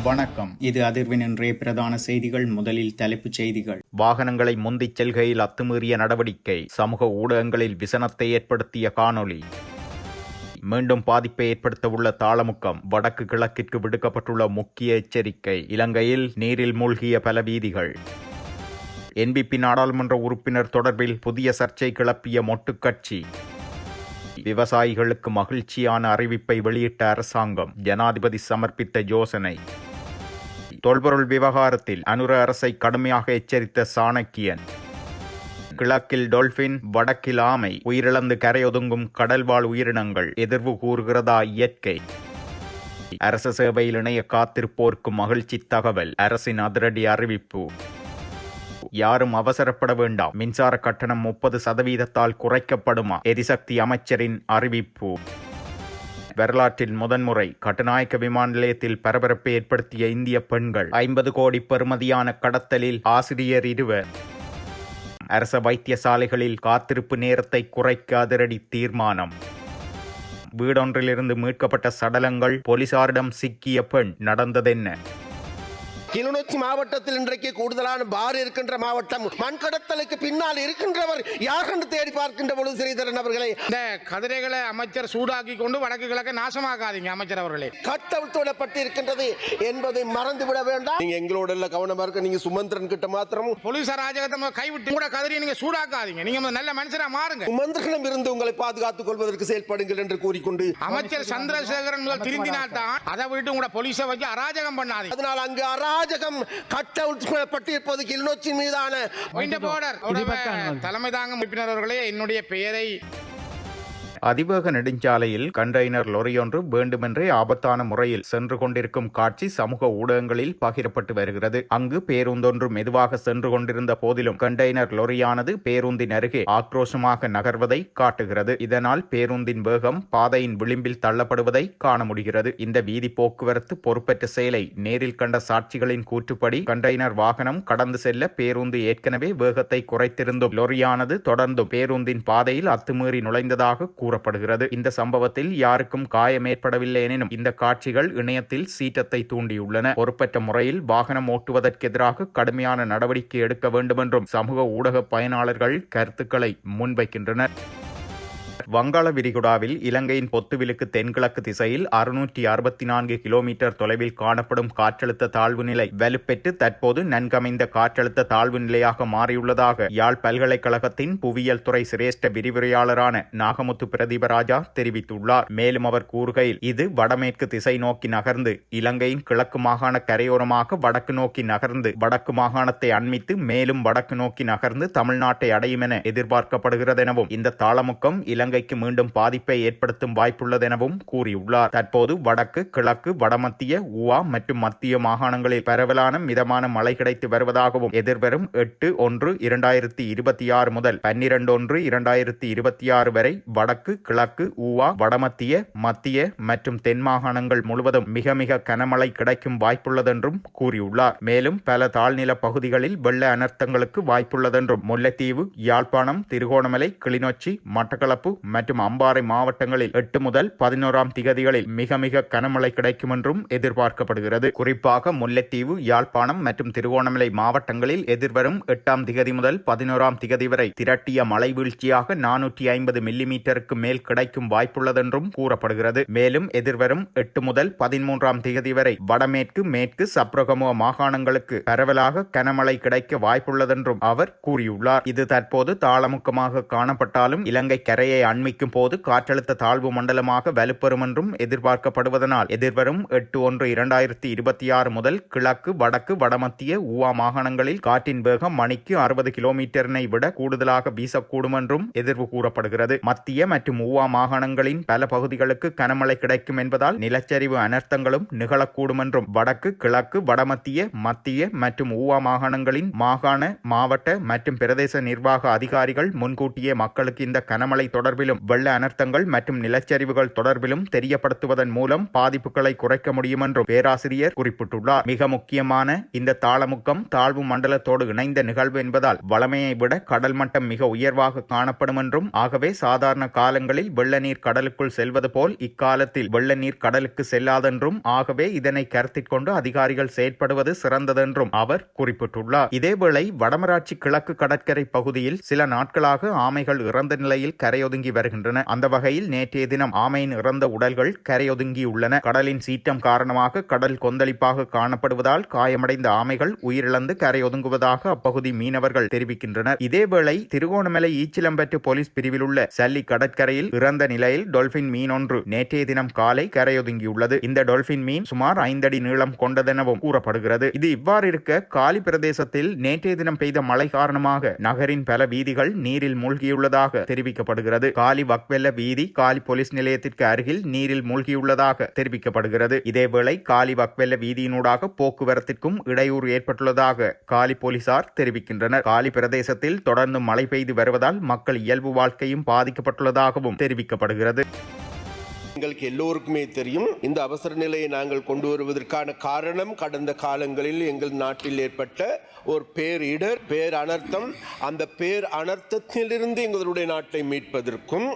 வணக்கம். இது அதிர்வின் இன்றைய பிரதான செய்திகள். முதலில் தலைப்புச் செய்திகள். வாகனங்களை முந்திச் செல்கையில் அத்துமீறிய நடவடிக்கை, சமூக ஊடகங்களில் விசனத்தை ஏற்படுத்திய காணொளி. மீண்டும் பாதிப்பை ஏற்படுத்தவுள்ள தாளமுக்கம், வடக்கு கிழக்கிற்கு விடுக்கப்பட்டுள்ள முக்கிய எச்சரிக்கை. இலங்கையில் நீரில் மூழ்கிய பல வீதிகள். என்பிபி நாடாளுமன்ற உறுப்பினர் தொடர்பில் புதிய சர்ச்சை கிளப்பிய மொட்டுக் கட்சி. விவசாயிகளுக்கு மகிழ்ச்சியான அறிவிப்பை வெளியிட்ட அரசாங்கம், ஜனாதிபதி சமர்ப்பித்த யோசனை. தொல்பொருள் விவகாரத்தில் அனுர அரசை கடுமையாக எச்சரித்த சாணக்கியன். கிழக்கில் டொல்பின், வடக்கில் ஆமை, உயிரிழந்து கரையொதுங்கும் கடல்வாழ் உயிரினங்கள், எதிர்வு கூறுகிறதா இயற்கை. அரச சேவையில் இணைய காத்திருப்போருக்கு மகிழ்ச்சி தகவல், அரசின் அதிரடி அறிவிப்பு. யாரும் அவசரப்பட வேண்டாம், மின்சார கட்டணம் 30% குறைக்கப்படுமா, எரிசக்தி அமைச்சரின் அறிவிப்பு. வரலாற்றில் முதன்முறை கட்டுநாயக்க விமான நிலையத்தில் பரபரப்பை ஏற்படுத்திய இந்திய பெண்கள். 50 கோடி பெறுமதியான கடத்தலில் ஆசிரியர் 2. அரச வைத்தியசாலைகளில் காத்திருப்பு நேரத்தை குறைக்க அதிரடி தீர்மானம். வீடொன்றிலிருந்து மீட்கப்பட்ட சடலங்கள், போலீசாரிடம் சிக்கிய பெண். நடந்ததென்ன? கிளிநொச்சி மாவட்டத்தில் இன்றைக்கு கூடுதலான பார் இருக்கின்ற மாவட்டம். மண் கடத்தலுக்கு பின்னால் இருக்கின்றவர் யார் என்று தேடி பார்க்கின்ற பொழுது ஸ்ரீதரன் அவர்களே, இந்த கதிரைகளை அமைச்சர் சூடாக்கி கொண்டு வடக்கு கிழக்கு நாசமாக்காதீங்க அமைச்சர் அவர்களே. கட்டவிழ்த்துவிடப்பட்டு இருக்கின்றது என்பதை மறந்துவிட வேண்டாம். நீங்க எங்களோட எல்லாம் கவனமா இருக்க. நீங்க சுமந்திரன் கிட்ட மாத்திரம் போலீஸ் ராஜகத்தை கைவிட்டு கூட கதிரையை நீங்க சூடாக்காதீங்க. நீங்க நல்ல மனுஷனா மாறுங்க. சுமந்திரனிடம் இருந்து உங்களை பாதுகாத்துக் கொள்வதற்கு செயல்படுங்கள் என்று கூறிக்கொண்டு அமைச்சர் சந்திரசேகரன் முதல் திருந்தினால் தான் அதை விட்டு உங்களோட போலீஸை வச்சு அராஜகம் பண்ணாதீங்க. அதனால் அங்கு அராஜகம் கட்டவிழ்த்துவிடப்பட்டு இருப்பது கிளிநொச்சி மீதான தலைமை தாங்கும் உறுப்பினர் அவர்களே, என்னுடைய பெயரை அதிவேக நெடுஞ்சாலையில் கண்டெய்னர் லொரியொன்று வேண்டுமென்றே ஆபத்தான முறையில் சென்று கொண்டிருக்கும் காட்சி சமூக ஊடகங்களில் பகிரப்பட்டு வருகிறது. அங்கு பேருந்தொன்று மெதுவாக சென்று கொண்டிருந்த போதிலும் கண்டெய்னர் லொரியானது பேருந்தின் அருகே ஆக்ரோஷமாக நகர்வதை காட்டுகிறது. இதனால் பேருந்தின் வேகம் பாதையின் விளிம்பில் தள்ளப்படுவதை காண முடிகிறது. இந்த வீதி போக்குவரத்து பொறுப்பற்ற செயலை நேரில் கண்ட சாட்சிகளின் கூற்றுப்படி கண்டெய்னர் வாகனம் கடந்து செல்ல பேருந்து ஏற்கனவே வேகத்தை குறைத்திருந்தும் லொரியானது தொடர்ந்தும் பேருந்தின் பாதையில் அத்துமீறி நுழைந்ததாக கூறப்படுகிறது. இந்த சம்பவத்தில் யாருக்கும் காயம் ஏற்படவில்லை எனினும் இந்த காட்சிகள் இணையத்தில் சீற்றத்தை தூண்டியுள்ளன. பொறுப்பற்ற முறையில் வாகனம் ஓட்டுவதற்கு எதிராக கடுமையான நடவடிக்கை எடுக்க வேண்டும் என்றும் சமூக ஊடக பயனாளர்கள் கருத்துக்களை முன்வைக்கின்றனர். வங்காள விரிகுடாவில் இலங்கையின் பொத்துவிலுக்கு தென்கிழக்கு திசையில் 664 கிலோமீட்டர் தொலைவில் காணப்படும் காற்றழுத்த தாழ்வு நிலை வலுப்பெற்று தற்போது நன்கமைந்த காற்றழுத்த தாழ்வு நிலையாக மாறியுள்ளதாக யாழ் பல்கலைக்கழகத்தின் புவியியல் துறை சிரேஷ்ட விரிவுரையாளரான நாகமுத்து பிரதீபராஜா தெரிவித்துள்ளார். மேலும் அவர் கூறுகையில், இது வடமேற்கு திசை நோக்கி நகர்ந்து இலங்கையின் கிழக்கு மாகாண கரையோரமாக வடக்கு நோக்கி நகர்ந்து வடக்கு மாகாணத்தை அண்மித்து மேலும் வடக்கு நோக்கி நகர்ந்து தமிழ்நாட்டை அடையும் என எதிர்பார்க்கப்படுகிறது எனவும் இந்த தாளமுக்கம் இலங்கைக்கு மீண்டும் பாதிப்பை ஏற்படுத்தும் வாய்ப்புள்ளதெனவும் கூறியுள்ளார். தற்போது வடக்கு, கிழக்கு, வடமத்திய, ஊவா மற்றும் மத்திய மாகாணங்களில் பரவலான மிதமான மழை கிடைத்து வருவதாகவும் எதிர்வரும் 8/1/2026 முதல் 12/1/2026 வரை வடக்கு, கிழக்கு, ஊவா, வடமத்திய, மத்திய மற்றும் தென் மாகாணங்கள் முழுவதும் மிக மிக கனமழை கிடைக்கும் வாய்ப்புள்ளதென்றும் கூறியுள்ளார். மேலும் பல தாழ்நில பகுதிகளில் வெள்ள அனர்த்தங்களுக்கு வாய்ப்புள்ளதென்றும் முல்லைத்தீவு, யாழ்ப்பாணம், திருகோணமலை, கிளிநொச்சி, மட்டக்களப்பு மற்றும் அம்பாறை மாவட்டங்களில் 8 முதல் 11ஆம் திகதிகளில் மிக மிக கனமழை கிடைக்கும் என்றும் எதிர்பார்க்கப்படுகிறது. குறிப்பாக முல்லைத்தீவு, யாழ்ப்பாணம் மற்றும் திருகோணமலை மாவட்டங்களில் எதிர்வரும் 8ஆம் திகதி முதல் 11ஆம் திகதி வரை திரட்டிய மழை வீழ்ச்சியாக 450 மில்லிமீட்டருக்கு மேல் கிடைக்கும் வாய்ப்புள்ளதென்றும் கூறப்படுகிறது. மேலும் எதிர்வரும் 8 முதல் 13ஆம் திகதி வரை வடமேற்கு, மேற்கு, சப்ரகமுவ மாகாணங்களுக்கு பரவலாக கனமழை கிடைக்க வாய்ப்புள்ளதென்றும் அவர் கூறியுள்ளார். இது தற்போது தாளமுக்கமாக காணப்பட்டாலும் இலங்கை கரையை அண்மிக்கும் போது காற்றழுத்த தாழ்வு மண்டலமாக வலுப்பெறும் என்றும் எதிர்பார்க்கப்படுவதனால் எதிர்வரும் 8/1/2026 முதல் கிழக்கு, வடக்கு, வடமத்திய, ஊவா மாகாணங்களில் காற்றின் வேகம் மணிக்கு 60 கிலோமீட்டரினை விட கூடுதலாக வீசக்கூடும் என்றும் எதிர்வு கூறப்படுகிறது. மத்திய மற்றும் ஊவா மாகாணங்களின் பல பகுதிகளுக்கு கனமழை கிடைக்கும் என்பதால் நிலச்சரிவு அனர்த்தங்களும் நிகழக்கூடும் என்றும் வடக்கு, கிழக்கு, வடமத்திய, மத்திய மற்றும் ஊவா மாகாணங்களின் மாகாண, மாவட்ட மற்றும் பிரதேச நிர்வாக அதிகாரிகள் முன்கூட்டியே மக்களுக்கு இந்த கனமழை தொடர்பில் தொடர்பிலும் வெள்ள அனர்த்தங்கள் மற்றும் நிலச்சரிவுகள் தொடர்பிலும் தெரியப்படுத்துவதன் மூலம் பாதிப்புகளை குறைக்க முடியும் என்றும் பேராசிரியர் குறிப்பிட்டுள்ளார். மிக முக்கியமான இந்த தாளமுக்கம் தாழ்வு மண்டலத்தோடு இணைந்த நிகழ்வு என்பதால் வளமையை விட கடல் மட்டம் மிக உயர்வாக காணப்படும் என்றும், ஆகவே சாதாரண காலங்களில் வெள்ள நீர் கடலுக்குள் செல்வது போல் இக்காலத்தில் வெள்ள நீர் கடலுக்கு செல்லாதென்றும், ஆகவே இதனை கருத்தில் கொண்டு அதிகாரிகள் செயற்படுவது சிறந்ததென்றும் அவர் குறிப்பிட்டுள்ளார். இதேவேளை வடமராட்சி கிழக்கு கடற்கரை பகுதியில் சில நாட்களாக ஆமைகள் இறந்த நிலையில் கரையொதுங்கி வருகின்றன. அந்த வகையில் நேற்றைய தினம் ஆமையின் இறந்த உடல்கள் கரையொதுங்கியுள்ளன. கடலின் சீற்றம் காரணமாக கடல் கொந்தளிப்பாக காணப்படுவதால் காயமடைந்த ஆமைகள் உயிரிழந்து கரையொதுங்குவதாக அப்பகுதி மீனவர்கள் தெரிவிக்கின்றனர். இதேவேளை திருகோணமலை ஈச்சிலம்பற்று போலீஸ் பிரிவில் உள்ள சல்லி கடற்கரையில் இறந்த நிலையில் டொல்பின் மீன் ஒன்று நேற்றைய தினம் காலை கரையொதுங்கியுள்ளது. இந்த டொல்பின் மீன் சுமார் 5 அடி நீளம் கொண்டதெனவும் கூறப்படுகிறது. இது இவ்வாறு இருக்க, காலி பிரதேசத்தில் நேற்றைய தினம் பெய்த மழை காரணமாக நகரின் பல வீதிகள் நீரில் மூழ்கியுள்ளதாக தெரிவிக்கப்படுகிறது. காலி வக்வெல்ல வீதி காலி போலீஸ் நிலையத்திற்கு அருகில் நீரில் மூழ்கியுள்ளதாக தெரிவிக்கப்படுகிறது. இதேவேளை காலி வக்வெல்ல வீதியினூடாக போக்குவரத்திற்கும் இடையூறு ஏற்பட்டுள்ளதாக காலி போலீசார் தெரிவிக்கின்றனர். காலி பிரதேசத்தில் தொடர்ந்து மழை பெய்து வருவதால் மக்கள் இயல்பு வாழ்க்கையும் பாதிக்கப்பட்டுள்ளதாகவும் தெரிவிக்கப்படுகிறது. எங்களுக்கு எல்லோருக்குமே தெரியும், இந்த அவசர நிலையை நாங்கள் கொண்டு வருவதற்கான காரணம் கடந்த காலங்களில் எங்கள் நாட்டில் ஏற்பட்ட ஒரு பேரிடர், பேரனர்த்தம். அந்த பேரனர்த்தத்திலிருந்து எங்களுடைய நாட்டை மீட்பதற்கும்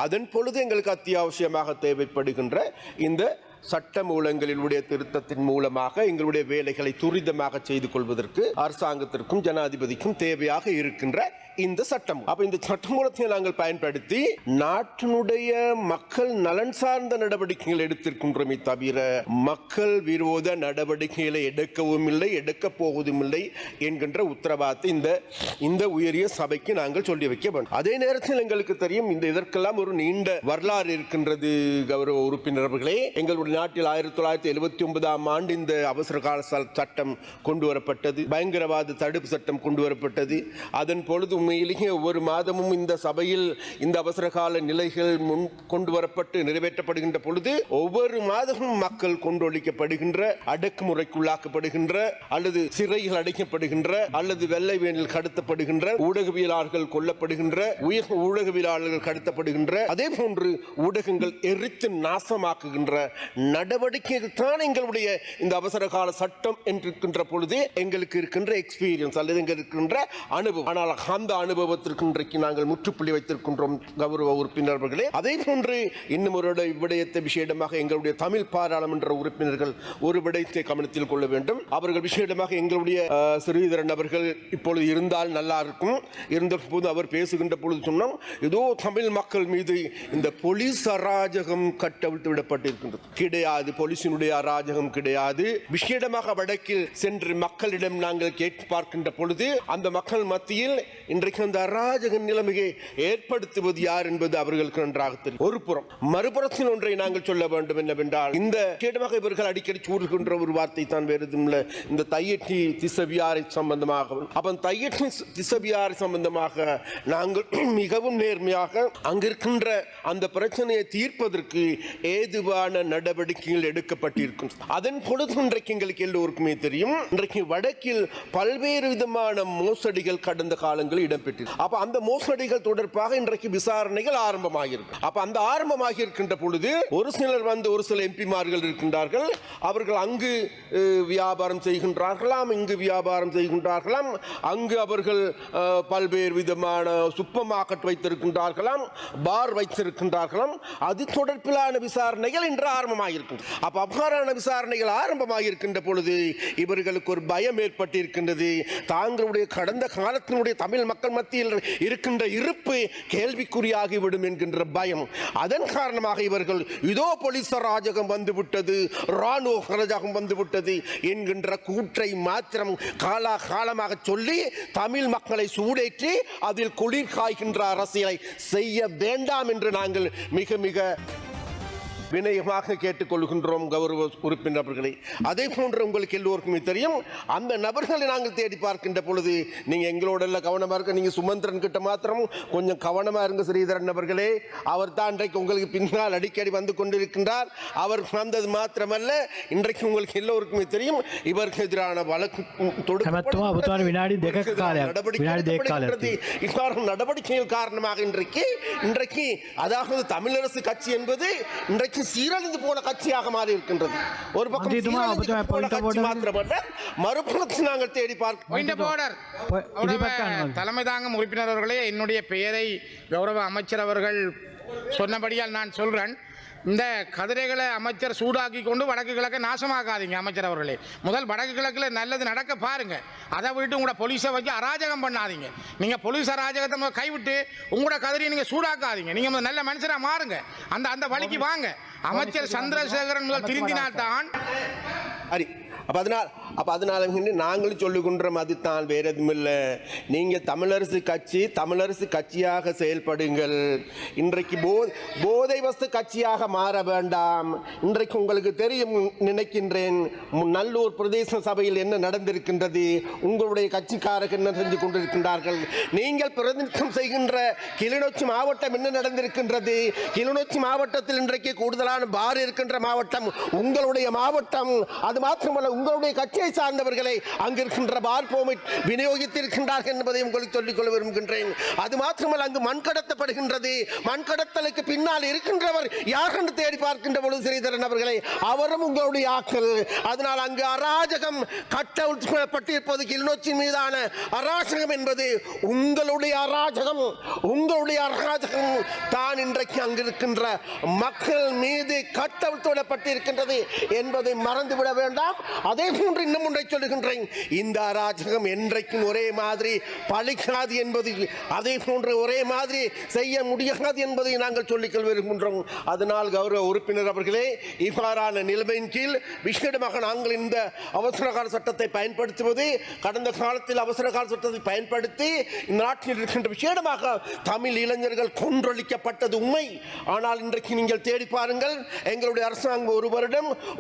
அதன் பொழுது எங்களுக்கு அத்தியாவசியமாக தேவைப்படுகின்ற இந்த சட்ட மூலங்களினுடைய திருத்தத்தின் மூலமாக எங்களுடைய வேலைகளை துரிதமாக செய்து கொள்வதற்கு அரசாங்கத்திற்கும் ஜனாதிபதிக்கும் தேவையாக இருக்கின்ற இந்த சட்டம். அப்ப இந்த சட்டமூலத்தை நாங்கள் பயன்படுத்தி நாட்டினுடைய மக்கள் நலன் சார்ந்த நடவடிக்கைகள் எடுத்திருக்கின்றோமே தவிர மக்கள் விரோத நடவடிக்கைகளை எடுக்கவும் இல்லை, எடுக்க போவதும் இல்லை என்கின்ற உத்தரவாதத்தை இந்த உயரிய சபைக்கு நாங்கள் சொல்லி வைக்க வேண்டும். அதே நேரத்தில் எங்களுக்கு தெரியும், இந்த இதற்கெல்லாம் ஒரு நீண்ட வரலாறு இருக்கின்றது. கௌரவ உறுப்பினர்களே, எங்களுடைய நாட்டில் 1979ஆம் ஆண்டு இந்த அவசர கால சட்டம் கொண்டு வரப்பட்டது. பயங்கரவாத தடுப்பு சட்டம் கொண்டு வரப்பட்டது. அதன் பொழுது உண்மையிலேயே ஒவ்வொரு மாதமும் இந்த சபையில் இந்த அவசர கால நிலைகள் கொண்டு வரப்பட்டு நிறைவேற்றப்படுகின்ற பொழுது ஒவ்வொரு மாதமும் மக்கள் கொண்டொழிக்கப்படுகின்ற, அடக்குமுறைக்குள்ளாக்கப்படுகின்ற, அல்லது சிறையில் அடைக்கப்படுகின்ற, அல்லது வெள்ளை வேனில் கடத்தப்படுகின்ற, ஊடகவியலாளர்கள் கொல்லப்படுகின்ற, உயர் ஊடகவியலாளர்கள் கடத்தப்படுகின்ற, அதே போன்று ஊடகங்கள் எரித்து நாசமாக்குகின்ற நடவடிக்கைகள் தான் எங்களுடைய இந்த அவசர கால சட்டம் என்றிருக்கின்ற பொழுது எங்களுக்கு இருக்கின்ற எக்ஸ்பீரியன்ஸ் அல்லது எங்களுக்கு இருக்கின்ற அனுபவம். ஆனால் அந்த அனுபவத்திற்கு இன்றைக்கு நாங்கள் முற்றுப்புள்ளி வைத்திருக்கின்றோம் கௌரவ உறுப்பினர்களே. அதே போன்று இன்னும் ஒரு விடயத்தை விசேடமாக எங்களுடைய தமிழ் பாராளுமன்ற உறுப்பினர்கள் ஒரு விடயத்தை கவனத்தில் கொள்ள வேண்டும். அவர்கள் விசேடமாக எங்களுடைய ஸ்ரீதரன் அவர்கள் இப்பொழுது இருந்தால் நல்லா இருக்கும். இருந்த போது அவர் பேசுகின்ற பொழுது சொன்னோம், ஏதோ தமிழ் மக்கள் மீது இந்த போலீஸ் அராஜகம் கட்டவிழ்த்து விடப்பட்டிருக்கின்றது. கிடையாது, போலீசினுடைய அராஜகம் கிடையாது. விசேடமாக வடக்கில் சென்று மக்களிடம் நாங்கள் கேட்டு பார்க்கின்ற பொழுது அந்த மக்கள் மத்தியில் இன்றைக்கு அந்த அராஜக நிலைமையை ஏற்படுத்துவது யார் என்பது அவர்களுக்கு நன்றாக தெரியும். ஒரு புறம், மறுபுறத்தில் ஒன்றை நாங்கள் சொல்ல வேண்டும் என்னவென்றால், இந்த விசேடமாக இவர்கள் அடிக்கடி கூறுகின்ற ஒரு வார்த்தை தான் வேறு எதுவும் இல்லை, இந்த தையட்டி திசவியாரை சம்பந்தமாக. அப்ப தையட்டி திசவியாரை சம்பந்தமாக நாங்கள் மிகவும் நேர்மையாக அங்கிருக்கின்ற அந்த பிரச்சனையை தீர்ப்பதற்கு ஏதுவான நடவடிக்கைகள் எடுக்கப்பட்டிருக்கும். அதன் பொழுது இன்றைக்கு எங்களுக்கு எல்லோருக்குமே தெரியும், இன்றைக்கு வடக்கில் பல்வேறு விதமான மோசடிகள் கடந்த காலங்களில் இடம்பெற்றது. அப்ப அந்த மோசடிகள் தொடர்பாக இன்றைக்கு விசாரணைகள் ஆரம்பமாகிருக்கு. அப்ப அந்த ஆரம்பமாகி இருக்கின்ற பொழுது ஒரு சிலர் ஒரு சில எம்பிமார்கள் இருக்கின்றார்கள். அவர்கள் அங்கு வியாபாரம் செய்கின்றார்களாம், இங்கு வியாபாரம் செய்கின்றார்களாம், அங்கு அவர்கள் பல்வேறு விதமான சூப்பர் மார்க்கெட் வைத்திருக்கின்றார்களாம், பார் வைத்திருக்கின்றார்களாம். அது தொடர்பிலான விசாரணைகள் இன்று ஆரம்பமாகிருக்கின்றன. அப்ப அவ்வாறான விசாரணைகள் ஆரம்பமாகிருக்கின்ற பொழுது இவர்களுக்கு ஒரு பயம் ஏற்பட்டிருக்கின்றது. தாங்களுடைய கடந்த காலத்தினுடைய தமிழ் மக்கள் மத்தியில் இருக்கின்ற இருப்பு கேள்விக்குறியாகிவிடும் என்கின்ற பயம். அதன் காரணமாக இவர்கள் இதோ போலீஸ் அராஜகம் வந்துவிட்டது, ராணுவ அராஜகம் வந்துவிட்டது என்கின்ற கூற்றை மாத்திரம் காலகாலமாக சொல்லி தமிழ் மக்களை சூடேற்றி அதில் குளிர் காய்கின்ற அரசியலை செய்ய வேண்டாம் என்று நாங்கள் மிக மிக வினயமாக கேட்டுக்கொள்கின்றோம் கௌரவ உறுப்பினர்களை. அதே போன்று உங்களுக்கு எல்லோருக்குமே தெரியும், அந்த நபர்களை நாங்கள் தேடி பார்க்கின்ற பொழுது நீங்க எங்களோட எல்லாம் கவனமா இருக்க. நீங்க சுமந்திரன் கிட்ட மாத்திரம் கொஞ்சம் கவனமா இருங்க ஸ்ரீதரன் அவர்களே. அவர் தான் இன்றைக்கு உங்களுக்கு பின்னால் அடிக்கடி வந்து கொண்டிருக்கின்றார். அவர் வந்தது மாத்திரமல்ல, இன்றைக்கு உங்களுக்கு எல்லோருக்குமே தெரியும் இவருக்கு எதிரான வழக்கு நடவடிக்கைகள் காரணமாக இன்றைக்கு அதாவது தமிழரசு கட்சி என்பது இன்றைக்கு சீரழிந்து போன கட்சியாக மாறி இருக்கின்றது. ஒரு பக்கம் மாத்திரமல்ல, மறுபுறத்தில் நாங்கள் தேடி தலைமை தாங்கும் உறுப்பினர் அவர்களே, என்னுடைய பெயரை கௌரவ அமைச்சர் அவர்கள் சொன்னபடியால் நான் சொல்றேன். இந்த கதிரைகளை அமைச்சர் சூடாக்கி கொண்டு வடக்கு கிழக்க நாசமாக்காதீங்க அமைச்சர் அவர்களே. முதல் வடக்கு கிழக்கில் நல்லது நடக்க பாருங்க. அதை விட்டு உங்களோட போலீஸை வச்சு அராஜகம் பண்ணாதீங்க. நீங்க போலீஸ் அராஜகத்தை கைவிட்டு உங்களோட கதிரையை நீங்க சூடாக்காதீங்க. நீங்க நல்ல மனுஷரா மாறுங்க. அந்த அந்த வழிக்கு வாங்க. அமைச்சர் சந்திரசேகரன் முதல் திருந்தினால்தான். அதனால நாங்களும் சொல்லுகின்றோம், அதுதான் வேற எதுவும் இல்லை. நீங்க தமிழரசு கட்சியாக செயல்படுங்கள். இன்றைக்கு போதை வஸ்து கட்சியாக மாற வேண்டாம். இன்றைக்கு உங்களுக்கு தெரியும் நினைக்கின்றேன், நல்லூர் பிரதேச சபையில் என்ன நடந்திருக்கின்றது, உங்களுடைய கட்சிக்காரர்கள் என்ன செஞ்சு கொண்டிருக்கின்றார்கள். நீங்கள் பிரதிநிதித்துவம் செய்கின்ற கிளிநொச்சி மாவட்டம் என்ன நடந்திருக்கின்றது. கிளிநொச்சி மாவட்டத்தில் இன்றைக்கு கூடுதலான பார் இருக்கின்ற மாவட்டம் உங்களுடைய மாவட்டம். அது மாத்திரமல்ல, உங்களுடைய கட்சியை சார்ந்தவர்களை அங்கிருக்கின்ற பார் பெர்மிட் விநியோகித்திருக்கின்றார்கள் என்பதை உங்களுக்கு சொல்லிக்கொள்ள விரும்புகின்றேன். அது மாத்திரமல்ல, அங்கு மண் கடத்தப்படுகின்றது. மண் கடத்தலுக்கு பின்னால் இருக்கின்றவர் யார் என்று தேடி பார்க்கின்ற பொழுது ஸ்ரீதரன் அவர்களை, அவரும் உங்களுடைய ஆக்கள். அதனால் அங்கு அராஜகம் கட்டப்பட்டிருப்பது கிளிநொச்சி மீதான அராஜகம் என்பது உங்களுடைய அராஜகம். உங்களுடைய அராஜகம் தான் இன்றைக்கு அங்கிருக்கின்ற மக்கள் மீது கட்டவிழ்த்துவிடப்பட்டிருக்கின்றது என்பதை மறந்துவிட வேண்டாம். அதே போன்று இன்னும் ஒன்றை சொல்லுகின்றேன், இந்த அராஜகம் என்றைக்கும் ஒரே மாதிரி பழிக்காது என்பது, அதே போன்று ஒரே மாதிரி செய்ய முடியாது என்பதை நாங்கள் சொல்லிக்கொள்ள விரும்புகின்றோம். அதனால் கௌரவ உறுப்பினர் அவர்களே, இவ்வாறான நிலைமையின் கீழ் விசேடமாக நாங்கள் இந்த அவசரகால சட்டத்தை பயன்படுத்துவது, கடந்த காலத்தில் அவசரகால சட்டத்தை பயன்படுத்தி நாட்டில் இருக்கின்ற விசேடமாக தமிழ் இளைஞர்கள் கொன்றொழிக்கப்பட்டது உண்மை. ஆனால் இன்றைக்கு நீங்கள் தேடி பாருங்கள், எங்களுடைய அரசாங்கம்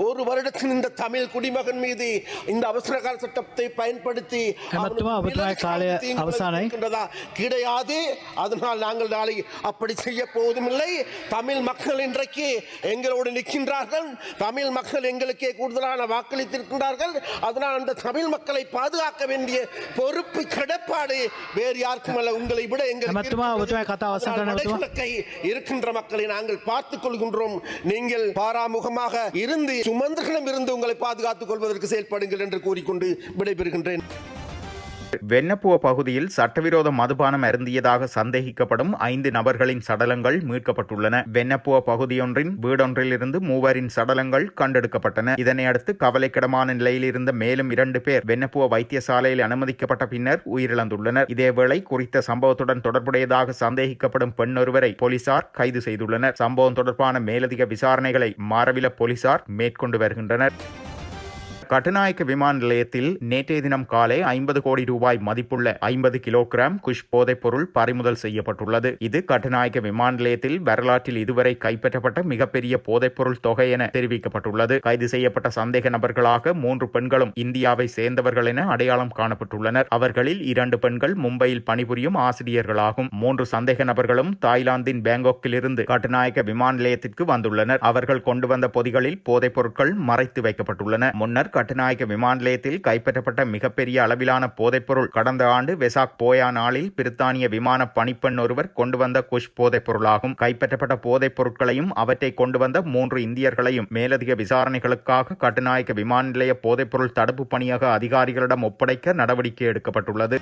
ஒரு வருடத்தில் இந்த தமிழ் குடிமகன் மீது இந்த அவசரகால சட்டத்தை பயன்படுத்தி கிடையாது. அதனால் நாங்கள் நாளை அப்படி செய்ய போவதுமில்லை. தமிழ் மக்கள் இன்றைக்கு எங்களோடு நிற்கின்றார்கள். தமிழ் மக்கள் எங்களுக்கே கூடுதலான வாக்களித்திருக்கின்றார்கள். அதனால் அந்த தமிழ் மக்களை பாதுகாக்க வேண்டிய பொறுப்பு கடப்பாடு வேறு யாருக்கும் அல்ல, உங்களை விட இருக்கின்ற மக்களை நாங்கள் பார்த்துக் கொள்கின்றோம். நீங்கள் பாராமுகமாக இருந்து சுமந்திரனிடம் இருந்து உங்களை பாதுகாத்துக் கொள்வதற்கு செயல்படுங்கள் என்று கூறிக்கொண்டு விடைபெறுகின்றேன். வென்னப்புவ பகுதியில் சட்டவிரோத மதுபானம் அருந்தியதாக சந்தேகிக்கப்படும் 5 நபர்களின் சடலங்கள் மீட்கப்பட்டுள்ளன. வென்னப்புவ பகுதியொன்றின் வீடொன்றிலிருந்து 3 சடலங்கள் கண்டெடுக்கப்பட்டன. இதனையடுத்து கவலைக்கிடமான நிலையில் இருந்த மேலும் 2 பேர் வென்னப்புவ வைத்தியசாலையில் அனுமதிக்கப்பட்ட பின்னர் உயிரிழந்துள்ளனர். இதேவேளை குறித்த சம்பவத்துடன் தொடர்புடையதாக சந்தேகிக்கப்படும் பெண் ஒருவரை போலீசார் கைது செய்துள்ளனர். சம்பவம் தொடர்பான மேலதிக விசாரணைகளை மாரவில போலீசார் மேற்கொண்டு வருகின்றனர். கட்டுநாயக்க விமான நிலையத்தில் நேற்றைய தினம் காலை 50 கோடி ரூபாய் மதிப்புள்ள 50 கிலோகிராம் குஷ் போதைப் பொருள் பறிமுதல் செய்யப்பட்டுள்ளது. இது கட்டுநாயக்க விமான நிலையத்தில் வரலாற்றில் இதுவரை கைப்பற்றப்பட்ட மிகப்பெரிய போதைப் பொருள் தொகை என தெரிவிக்கப்பட்டுள்ளது. கைது செய்யப்பட்ட சந்தேக நபர்களாக 3 பெண்களும் இந்தியாவை சேர்ந்தவர்கள் என அடையாளம் காணப்பட்டுள்ளனர். அவர்களில் 2 பெண்கள் மும்பையில் பணிபுரியும் ஆசிரியர்களாகும். 3 சந்தேக நபர்களும் தாய்லாந்தின் பேங்காக்கில் இருந்து கட்டுநாயக்க விமான நிலையத்திற்கு வந்துள்ளனர். அவர்கள் கொண்டு வந்த பொதிகளில் போதைப் பொருட்கள் மறைத்து வைக்கப்பட்டுள்ளன. முன்னர் கட்டுநாயக்க விமான நிலையத்தில் கைப்பற்றப்பட்ட மிகப்பெரிய அளவிலான போதைப்பொருள் கடந்த ஆண்டு வெசாக் போயா நாளில் பிரித்தானிய விமான பணிப்பெண் ஒருவர் கொண்டு வந்த குஷ் போதைப் பொருளாகும். கைப்பற்றப்பட்ட போதைப் பொருட்களையும் அவற்றை கொண்டு வந்த 3 இந்தியர்களையும் மேலதிக விசாரணைகளுக்காக கட்டுநாயக்க விமான நிலைய போதைப்பொருள் தடுப்பு பணியக அதிகாரிகளிடம் ஒப்படைக்க நடவடிக்கை எடுக்கப்பட்டுள்ளது.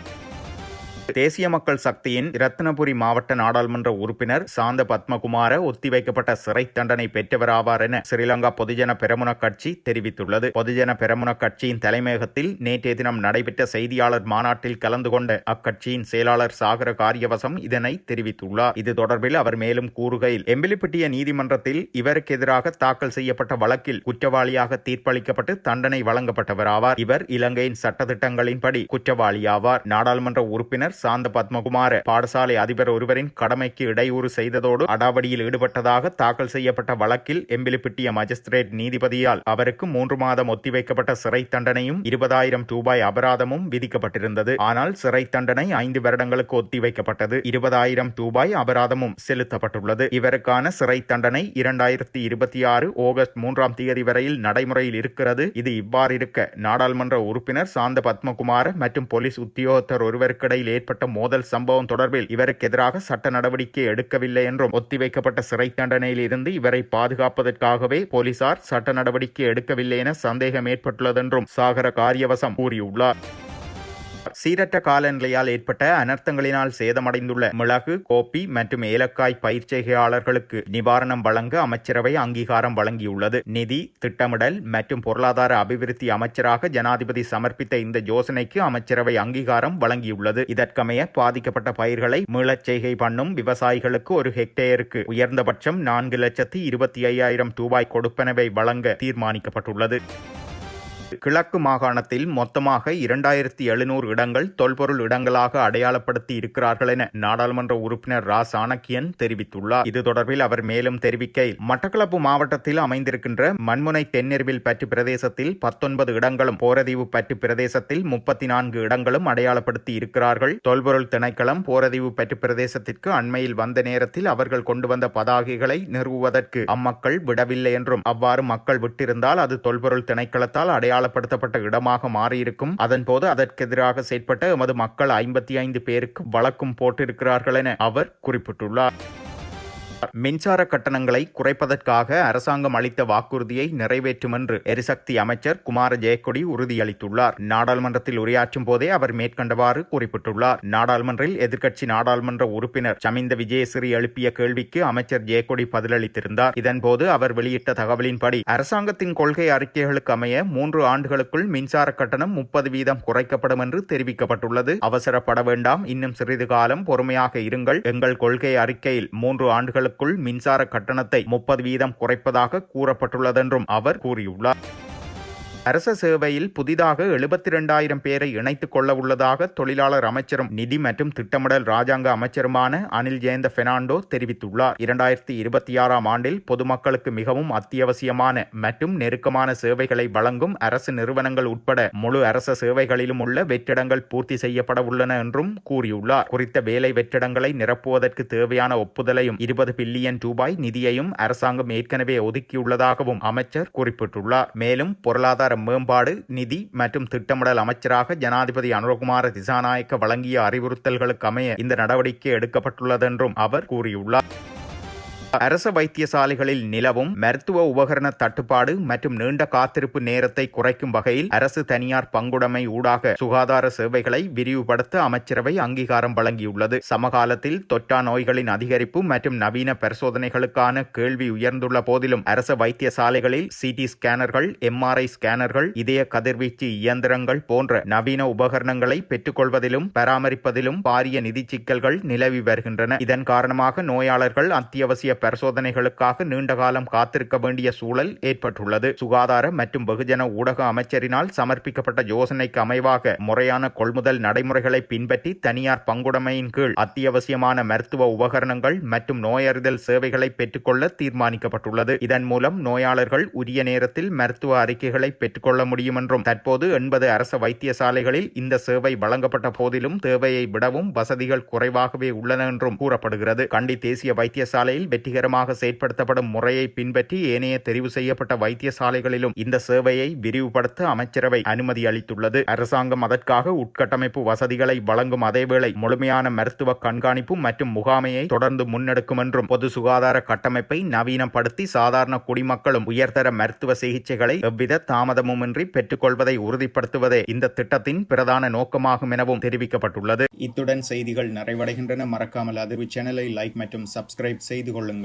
தேசிய மக்கள் சக்தியின் இரத்தினபுரி மாவட்ட நாடாளுமன்ற உறுப்பினர் சாந்த பத்மகுமார ஒத்திவைக்கப்பட்ட சிறை தண்டனை பெற்றவராவார் என ஸ்ரீலங்கா பொதுஜன பெரமுன கட்சி தெரிவித்துள்ளது. பொதுஜன பெரமுன கட்சியின் தலைமையகத்தில் நேற்றைய தினம் நடைபெற்ற செய்தியாளர் மாநாட்டில் கலந்து கொண்ட அக்கட்சியின் செயலாளர் சாகர காரியவசம் இதனை தெரிவித்துள்ளார். இது தொடர்பில் அவர் மேலும் கூறுகையில், எம்பிலிப்பட்டிய நீதிமன்றத்தில் இவருக்கு எதிராக தாக்கல் செய்யப்பட்ட வழக்கில் குற்றவாளியாக தீர்ப்பளிக்கப்பட்டு தண்டனை வழங்கப்பட்டவராவார். இவர் இலங்கையின் சட்டத்திட்டங்களின்படி குற்றவாளியாவார். நாடாளுமன்ற உறுப்பினர் சாந்த பத்மகுமார பாடசாலை அதிபர் ஒருவரின் கடமைக்கு இடையூறு செய்ததோடு அடாவடியில் ஈடுபட்டதாக தாக்கல் செய்யப்பட்ட வழக்கில் எம்பிலிப்பிட்டிய மஜிஸ்திரேட் நீதிபதியால் அவருக்கு 3 மாதம் ஒத்திவைக்கப்பட்ட சிறை தண்டனையும் 20,000 ரூபாய் அபராதமும் விதிக்கப்பட்டிருந்தது. ஆனால் சிறை தண்டனை 5 வருடங்களுக்கு ஒத்திவைக்கப்பட்டது. 20,000 ரூபாய் அபராதமும் செலுத்தப்பட்டுள்ளது. இவருக்கான சிறை தண்டனை 2026 ஆகஸ்ட் 3ஆம் தேதி வரையில் நடைமுறையில் இருக்கிறது. இது இவ்வாறு இருக்க நாடாளுமன்ற உறுப்பினர் சாந்த பத்மகுமார மற்றும் போலீஸ் உத்தியோகத்தர் ஒருவருக்கிடையில் ஏற்பட்ட மோதல் சம்பவம் தொடர்பில் இவருக்கு எதிராக சட்ட நடவடிக்கை எடுக்கவில்லை என்றும் ஒத்திவைக்கப்பட்ட சிறை தண்டனையில் இருந்து இவரை பாதுகாப்பதற்காகவே போலீசார் சட்ட நடவடிக்கை எடுக்கவில்லை என சந்தேகம் ஏற்பட்டுள்ளதென்றும் சாகர காரியவசம் கூறியுள்ளார். சீரற்ற காலநிலையால் ஏற்பட்ட அனர்த்தங்களினால் சேதமடைந்துள்ள மிளகு, கோப்பி மற்றும் ஏலக்காய் பயிர்ச்செய்கையாளர்களுக்கு நிவாரணம் வழங்க அமைச்சரவை அங்கீகாரம் வழங்கியுள்ளது. நிதி, திட்டமிடல் மற்றும் பொருளாதார அபிவிருத்தி அமைச்சராக ஜனாதிபதி சமர்ப்பித்த இந்த யோசனைக்கு அமைச்சரவை அங்கீகாரம் வழங்கியுள்ளது. இதற்கமைய பாதிக்கப்பட்ட பயிர்களை மீளச் செய்கை பண்ணும் விவசாயிகளுக்கு ஒரு ஹெக்டேருக்கு உயர்ந்தபட்சம் 4,25,000 ரூபாய் கொடுப்பனவை வழங்க தீர்மானிக்கப்பட்டுள்ளது. கிழக்கு மாகாணத்தில் மொத்தமாக 2,700 இடங்கள் தொல்பொருள் இடங்களாக அடையாளப்படுத்தி இருக்கிறார்கள் என நாடாளுமன்ற உறுப்பினர் ரா சாணக்கியன் தெரிவித்துள்ளார். இது தொடர்பில் அவர் மேலும் தெரிவிக்கையில், மட்டக்களப்பு மாவட்டத்தில் அமைந்திருக்கின்ற மண்முனை தென்னெருவில் பற்று பிரதேசத்தில் 19 இடங்களும், போரதீவு பற்று பிரதேசத்தில் 34 இடங்களும் அடையாளப்படுத்தி இருக்கிறார்கள். தொல்பொருள் திணைக்களம் போரதீவு பற்று பிரதேசத்திற்கு அண்மையில் வந்த நேரத்தில் அவர்கள் கொண்டு வந்த பதாகைகளை நிறுவுவதற்கு அம்மக்கள் விடவில்லை என்றும், அவ்வாறு மக்கள் விட்டிருந்தால் அது தொல்பொருள் திணைக்களத்தால் அடையாளப்படுத்தப்பட்ட இடமாக மாறியிருக்கும். அதன்போது அதற்கெதிராக செயற்பட்ட எமது மக்கள் 55 பேருக்கு வழக்கும் போட்டிருக்கிறார்கள் என அவர் குறிப்பிட்டுள்ளார். மின்சார கட்டணங்களை குறைப்பதற்காக அரசாங்கம் அளித்த வாக்குறுதியை நிறைவேற்றும் என்று எரிசக்தி அமைச்சர் குமார ஜெயக்கொடி உறுதியளித்துள்ளார். நாடாளுமன்றத்தில் உரையாற்றும் போதே அவர் மேற்கண்டவாறு குறிப்பிட்டுள்ளார். நாடாளுமன்றில் எதிர்க்கட்சி நாடாளுமன்ற உறுப்பினர் சமிந்த விஜயசிறி எழுப்பிய கேள்விக்கு அமைச்சர் ஜெயக்கொடி பதிலளித்திருந்தார். இதன்போது அவர் வெளியிட்ட தகவலின்படி அரசாங்கத்தின் கொள்கை அறிக்கைகளுக்கு அமைய 3 ஆண்டுகளுக்குள் மின்சார கட்டணம் 30% குறைக்கப்படும் என்று தெரிவிக்கப்பட்டுள்ளது. அவசரப்பட வேண்டாம், இன்னும் சிறிது காலம் பொறுமையாக இருங்கள். எங்கள் கொள்கை அறிக்கையில் 3 ஆண்டுகள் மின்சார கட்டணத்தை 30% குறைப்பதாக கூறப்பட்டுள்ளதென்றும் அவர் கூறியுள்ளார். அரச சேவையில் புதிதாக 72,000 பேரை இணைத்துக் கொள்ள உள்ளதாக தொழிலாளர் அமைச்சரும் நிதி மற்றும் திட்டமிடல் ராஜாங்க அமைச்சருமான அனில் ஜெயந்த பெர்னாண்டோ தெரிவித்துள்ளார். 2026ஆம் ஆண்டில் பொதுமக்களுக்கு மிகவும் அத்தியாவசியமான மற்றும் நெருக்கமான சேவைகளை வழங்கும் அரசு நிறுவனங்கள் உட்பட முழு அரச சேவைகளிலும் உள்ள வெற்றிடங்கள் பூர்த்தி செய்யப்பட உள்ளன என்றும் கூறியுள்ளார். குறித்த வேலை வெற்றிடங்களை நிரப்புவதற்கு தேவையான ஒப்புதலையும் 20 பில்லியன் ரூபாய் நிதியையும் அரசாங்கம் ஏற்கனவே ஒதுக்கியுள்ளதாகவும் அமைச்சர் குறிப்பிட்டுள்ளார். மேலும் பொருளாதார மேம்பாடு, நிதி மற்றும் திட்டமிடல் அமைச்சராக ஜனாதிபதி அனுரகுமார திசாநாயக்க வழங்கிய அறிவுறுத்தல்களுக்கு அமைய இந்த நடவடிக்கை எடுக்கப்பட்டுள்ளதென்றும் அவர் கூறியுள்ளார். அரச வைத்தியசாலைகளில் நிலவும் மருத்துவ உபகரண தட்டுப்பாடு மற்றும் நீண்ட காத்திருப்பு நேரத்தை குறைக்கும் வகையில் அரசு தனியார் பங்குடைமை ஊடாக சுகாதார சேவைகளை விரிவுபடுத்த அமைச்சரவை அங்கீகாரம் வழங்கியுள்ளது. சமகாலத்தில் தொற்றா நோய்களின் அதிகரிப்பு மற்றும் நவீன பரிசோதனைகளுக்கான கேள்வி உயர்ந்துள்ள போதிலும் அரச வைத்தியசாலைகளில் சிடி ஸ்கேனர்கள், எம்ஆர்ஐ ஸ்கேனர்கள், இதய கதிர்வீச்சு இயந்திரங்கள் போன்ற நவீன உபகரணங்களை பெற்றுக்கொள்வதிலும் பராமரிப்பதிலும் பாரிய நிதி சிக்கல்கள் நிலவி வருகின்றன. இதன் காரணமாக நோயாளர்கள் அத்தியாவசிய பரிசோதனைகளுக்காக நீண்ட காலம் காத்திருக்க வேண்டிய சூழல் ஏற்பட்டுள்ளது. சுகாதார மற்றும் வெகுஜன ஊடக அமைச்சரினால் சமர்ப்பிக்கப்பட்ட யோசனைக்கு அமைவாக முறையான கொள்முதல் நடைமுறைகளை பின்பற்றி தனியார் பங்குடைமையின் கீழ் அத்தியாவசியமான மருத்துவ உபகரணங்கள் மற்றும் நோயறிதல் சேவைகளை பெற்றுக்கொள்ள தீர்மானிக்கப்பட்டுள்ளது. இதன் மூலம் நோயாளர்கள் உரிய நேரத்தில் மருத்துவ அறிக்கைகளை பெற்றுக்கொள்ள முடியும் என்றும், தற்போது 80 அரச வைத்தியசாலைகளில் இந்த சேவை வழங்கப்பட்ட போதிலும் தேவையை விடவும் வசதிகள் குறைவாகவே உள்ளன என்றும் கூறப்படுகிறது. கண்டி தேசிய வைத்தியசாலையில் வெற்றிகரமாக செயற்படுத்தப்படும் முறையை பின்பற்றி ஏனைய தெரிவு செய்யப்பட்ட வைத்தியசாலைகளிலும் இந்த சேவையை விரிவுபடுத்த அமைச்சரவை அனுமதி அளித்துள்ளது. அரசாங்கம் அதற்காக உட்கட்டமைப்பு வசதிகளை வழங்கும் அதேவேளை முழுமையான மருத்துவ கண்காணிப்பு மற்றும் முகாமையை தொடர்ந்து முன்னெடுக்கும் என்றும், பொது சுகாதார கட்டமைப்பை நவீனப்படுத்தி சாதாரண குடிமக்களும் உயர்தர மருத்துவ சிகிச்சைகளை எவ்வித தாமதமுமின்றி பெற்றுக்கொள்வதை உறுதிப்படுத்துவதே இந்த திட்டத்தின் பிரதான நோக்கமாகும் எனவும் தெரிவிக்கப்பட்டுள்ளது. இத்துடன் செய்திகள் நிறைவடைகின்றன. மறக்காமல் அதிர்வு சேனலை லைக் மற்றும் சப்ஸ்கிரைப் செய்து கொள்ளுங்கள்.